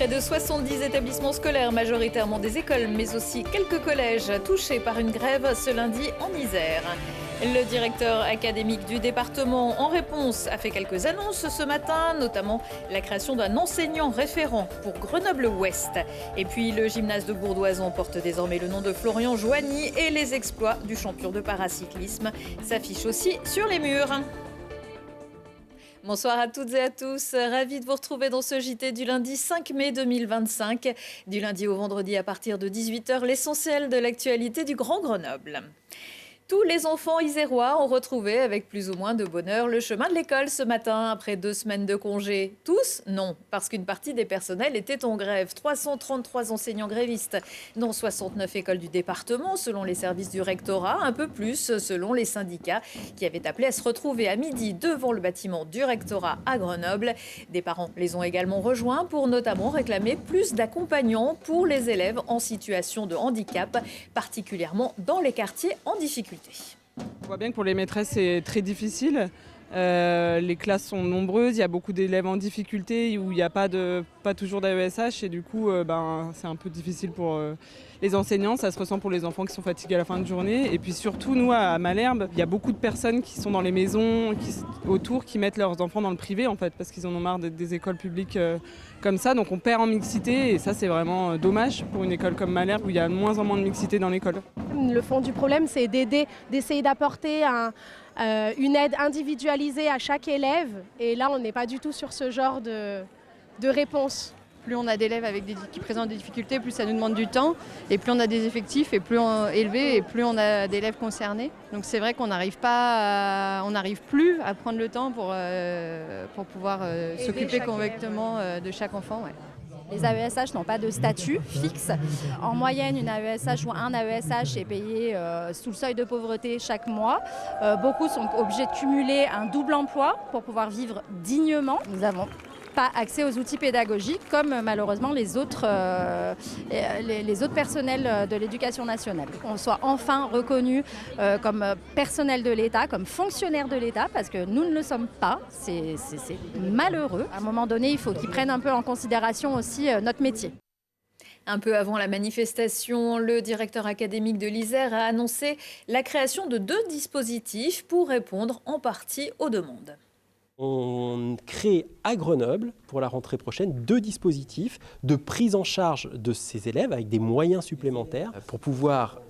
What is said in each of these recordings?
Près de 70 établissements scolaires, majoritairement des écoles, mais aussi quelques collèges touchés par une grève ce lundi en Isère. Le directeur académique du département, en réponse, a fait quelques annonces ce matin, notamment la création d'un enseignant référent pour Grenoble-Ouest. Et puis le gymnase de Bourdoisan porte désormais le nom de Florian Joigny et les exploits du champion de paracyclisme s'affichent aussi sur les murs. Bonsoir à toutes et à tous, ravi de vous retrouver dans ce JT du lundi 5 mai 2025. Du lundi au vendredi à partir de 18h, l'essentiel de l'actualité du Grand Grenoble. Tous les enfants isérois ont retrouvé avec plus ou moins de bonheur le chemin de l'école ce matin après 2 semaines de congé. Tous? Non, parce qu'une partie des personnels était en grève. 333 enseignants grévistes, dont 69 écoles du département selon les services du rectorat, un peu plus selon les syndicats qui avaient appelé à se retrouver à midi devant le bâtiment du rectorat à Grenoble. Des parents les ont également rejoints pour notamment réclamer plus d'accompagnants pour les élèves en situation de handicap, particulièrement dans les quartiers en difficulté. On voit bien que pour les maîtresses, c'est très difficile. Les classes sont nombreuses, il y a beaucoup d'élèves en difficulté où il n'y a pas toujours d'AESH et du coup c'est un peu difficile pour les enseignants, ça se ressent pour les enfants qui sont fatigués à la fin de journée. Et puis surtout, nous à Malherbe, il y a beaucoup de personnes qui sont dans les maisons autour qui mettent leurs enfants dans le privé en fait parce qu'ils en ont marre des écoles publiques comme ça. Donc on perd en mixité et ça c'est vraiment dommage pour une école comme Malherbe où il y a de moins en moins de mixité dans l'école. Le fond du problème, c'est d'essayer d'apporter une aide individualisée à chaque élève. Et là, on n'est pas du tout sur ce genre de réponse. Plus on a d'élèves qui présentent des difficultés, plus ça nous demande du temps. Et plus on a des effectifs et plus élevés et plus on a d'élèves concernés. Donc c'est vrai qu'on n'arrive plus à prendre le temps pour pouvoir s'occuper correctement de chaque enfant. Ouais. Les AESH n'ont pas de statut fixe. En moyenne, une AESH ou un AESH est payé sous le seuil de pauvreté chaque mois. Beaucoup sont obligés de cumuler un double emploi pour pouvoir vivre dignement. Nous n'avons pas accès aux outils pédagogiques comme malheureusement les autres personnels de l'éducation nationale. Qu'on soit enfin reconnus comme personnel de l'État, comme fonctionnaires de l'État, parce que nous ne le sommes pas. C'est malheureux. À un moment donné, il faut qu'ils prennent un peu en considération aussi notre métier. Un peu avant la manifestation, le directeur académique de l'Isère a annoncé la création de 2 dispositifs pour répondre en partie aux demandes. On crée à Grenoble, pour la rentrée prochaine, 2 dispositifs de prise en charge de ces élèves avec des moyens supplémentaires pour pouvoir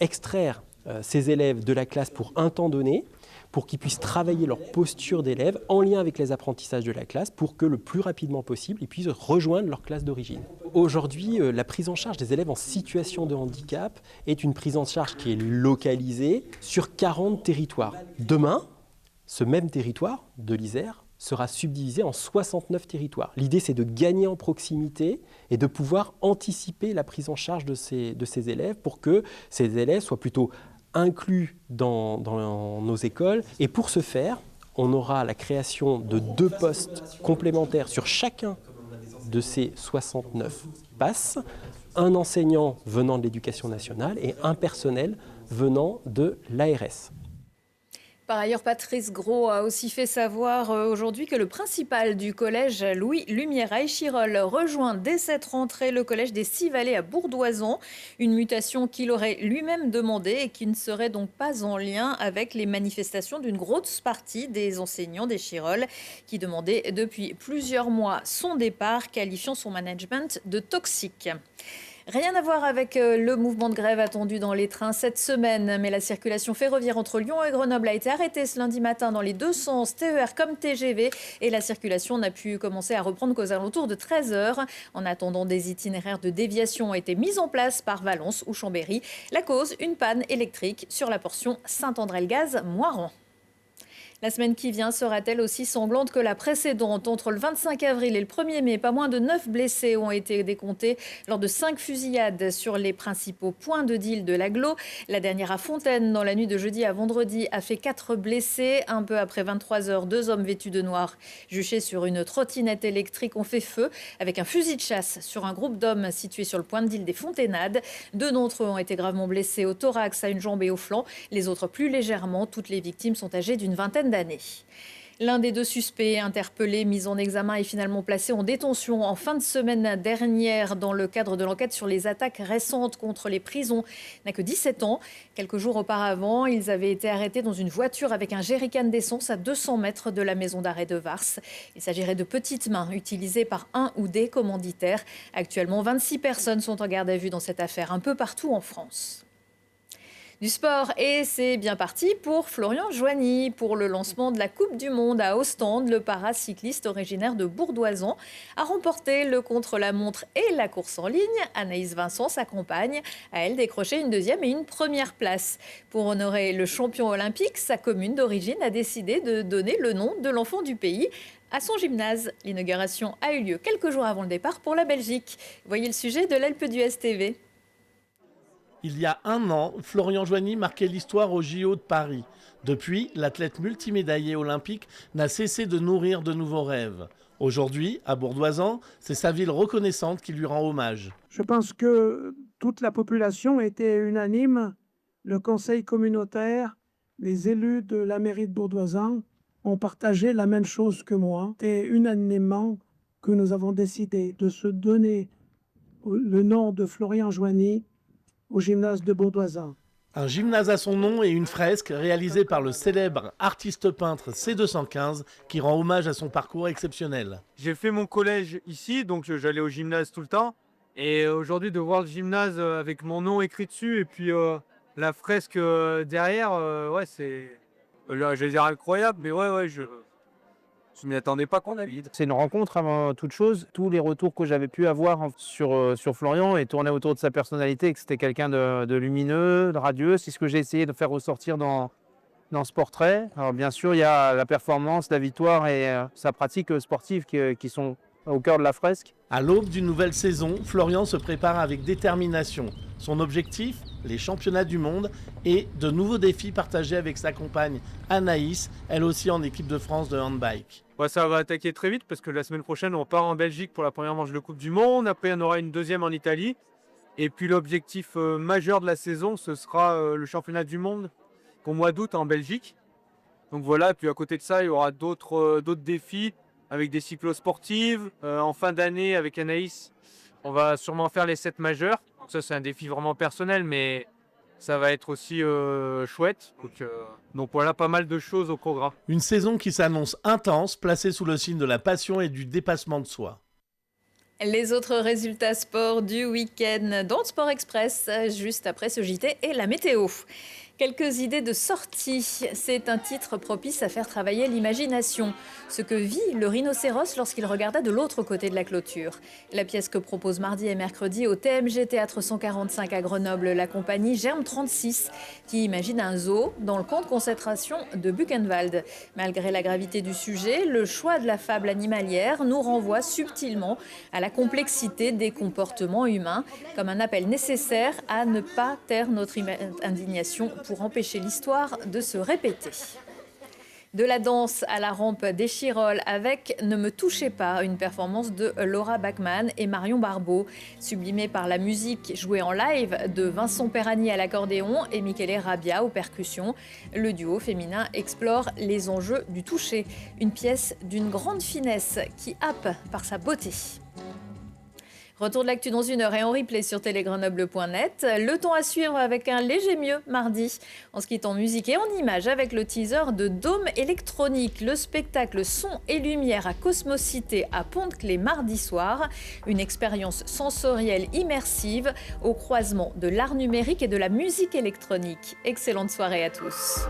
extraire ces élèves de la classe pour un temps donné, pour qu'ils puissent travailler leur posture d'élève en lien avec les apprentissages de la classe pour que le plus rapidement possible, ils puissent rejoindre leur classe d'origine. Aujourd'hui, la prise en charge des élèves en situation de handicap est une prise en charge qui est localisée sur 40 territoires. Demain, ce même territoire de l'Isère sera subdivisé en 69 territoires. L'idée, c'est de gagner en proximité et de pouvoir anticiper la prise en charge de ces élèves pour que ces élèves soient plutôt inclus dans nos écoles. Et pour ce faire, on aura la création de 2 postes complémentaires sur chacun de ces 69 PASS, un enseignant venant de l'éducation nationale et un personnel venant de l'ARS. Par ailleurs, Patrice Gros a aussi fait savoir aujourd'hui que le principal du collège Louis Lumière à Échirolles rejoint dès cette rentrée le collège des 6 Vallées à Bourdoisan. Une mutation qu'il aurait lui-même demandée et qui ne serait donc pas en lien avec les manifestations d'une grosse partie des enseignants d'Échirolles qui demandaient depuis plusieurs mois son départ, qualifiant son management de toxique. Rien à voir avec le mouvement de grève attendu dans les trains cette semaine, mais la circulation ferroviaire entre Lyon et Grenoble a été arrêtée ce lundi matin dans les 2 sens, TER comme TGV, et la circulation n'a pu commencer à reprendre qu'aux alentours de 13h. En attendant, des itinéraires de déviation ont été mis en place par Valence ou Chambéry. La cause, une panne électrique sur la portion Saint-André-le-Gaz-Moiran. La semaine qui vient sera-t-elle aussi sanglante que la précédente? Entre le 25 avril et le 1er mai, pas moins de 9 blessés ont été décomptés lors de 5 fusillades sur les principaux points de deal de l'agglo. La dernière à Fontaine, dans la nuit de jeudi à vendredi, a fait 4 blessés. Un peu après 23h, 2 hommes vêtus de noir, juchés sur une trottinette électrique, ont fait feu avec un fusil de chasse sur un groupe d'hommes situé sur le point de deal des Fontainades. 2 d'entre eux ont été gravement blessés au thorax, à une jambe et au flanc. Les autres plus légèrement. Toutes les victimes sont âgées d'une vingtaine d'années. L'un des deux suspects interpellés, mis en examen et finalement placé en détention en fin de semaine dernière dans le cadre de l'enquête sur les attaques récentes contre les prisons, n'a que 17 ans. Quelques jours auparavant, ils avaient été arrêtés dans une voiture avec un jerrycan d'essence à 200 mètres de la maison d'arrêt de Vars. Il s'agirait de petites mains utilisées par un ou des commanditaires. Actuellement, 26 personnes sont en garde à vue dans cette affaire, un peu partout en France. Du sport, et c'est bien parti pour Florian Joigny. Pour le lancement de la Coupe du Monde à Ostende, le paracycliste originaire de Bourdoisan a remporté le contre-la-montre et la course en ligne. Anaïs Vincent, sa compagne, a elle décroché une deuxième et une première place. Pour honorer le champion olympique, sa commune d'origine a décidé de donner le nom de l'enfant du pays à son gymnase. L'inauguration a eu lieu quelques jours avant le départ pour la Belgique. Voyez le sujet de l'Alpe d'Huez TV. Il y a un an, Florian Joigny marquait l'histoire aux JO de Paris. Depuis, l'athlète multimédaillé olympique n'a cessé de nourrir de nouveaux rêves. Aujourd'hui, à Bourdoisan, c'est sa ville reconnaissante qui lui rend hommage. Je pense que toute la population était unanime. Le conseil communautaire, les élus de la mairie de Bourdoisan ont partagé la même chose que moi. C'était unanimement que nous avons décidé de se donner le nom de Florian Joigny au gymnase de Bourdoisan. Un gymnase à son nom et une fresque réalisée par le célèbre artiste-peintre C215 qui rend hommage à son parcours exceptionnel. J'ai fait mon collège ici, donc j'allais au gymnase tout le temps. Et aujourd'hui, de voir le gymnase avec mon nom écrit dessus et puis la fresque derrière, ouais, c'est, je vais dire incroyable, mais ouais, je m'y attendais pas qu'on habite. C'est une rencontre avant toute chose. Tous les retours que j'avais pu avoir sur Florian et tournaient autour de sa personnalité, que c'était quelqu'un de lumineux, de radieux. C'est ce que j'ai essayé de faire ressortir dans ce portrait. Alors bien sûr, il y a la performance, la victoire et sa pratique sportive qui sont au cœur de la fresque. À l'aube d'une nouvelle saison, Florian se prépare avec détermination. Son objectif, les championnats du monde et de nouveaux défis partagés avec sa compagne Anaïs, elle aussi en équipe de France de handbike. Ouais, ça va attaquer très vite parce que la semaine prochaine, on part en Belgique pour la première manche de Coupe du Monde. Après, on aura une deuxième en Italie. Et puis l'objectif majeur de la saison, ce sera le championnat du monde au mois d'août en Belgique. Donc voilà, et puis à côté de ça, il y aura d'autres défis avec des cyclosportives. En fin d'année, avec Anaïs, on va sûrement faire les 7 majeurs. Donc ça, c'est un défi vraiment personnel, mais ça va être aussi chouette. Donc voilà, pas mal de choses au programme. Une saison qui s'annonce intense, placée sous le signe de la passion et du dépassement de soi. Les autres résultats sport du week-end dans le Sport Express, juste après ce JT et la météo. Quelques idées de sortie. C'est un titre propice à faire travailler l'imagination. Ce que vit le rhinocéros lorsqu'il regarda de l'autre côté de la clôture. La pièce que propose mardi et mercredi au TMG Théâtre 145 à Grenoble, la compagnie Germe 36, qui imagine un zoo dans le camp de concentration de Buchenwald. Malgré la gravité du sujet, le choix de la fable animalière nous renvoie subtilement à la complexité des comportements humains, comme un appel nécessaire à ne pas taire notre indignation pour empêcher l'histoire de se répéter. De la danse à la rampe d'Échirolles avec Ne me touchez pas, une performance de Laura Bachmann et Marion Barbeau, sublimée par la musique jouée en live de Vincent Perrani à l'accordéon et Michele Rabbia aux percussions. Le duo féminin explore les enjeux du toucher, une pièce d'une grande finesse qui happe par sa beauté. Retour de l'actu dans 1 heure et en replay sur télégrenoble.net. Le temps à suivre avec un léger mieux mardi. En ce qui est en musique et en images avec le teaser de Dôme électronique, le spectacle son et lumière à Cosmocité à Pont-de-Clé mardi soir. Une expérience sensorielle immersive au croisement de l'art numérique et de la musique électronique. Excellente soirée à tous.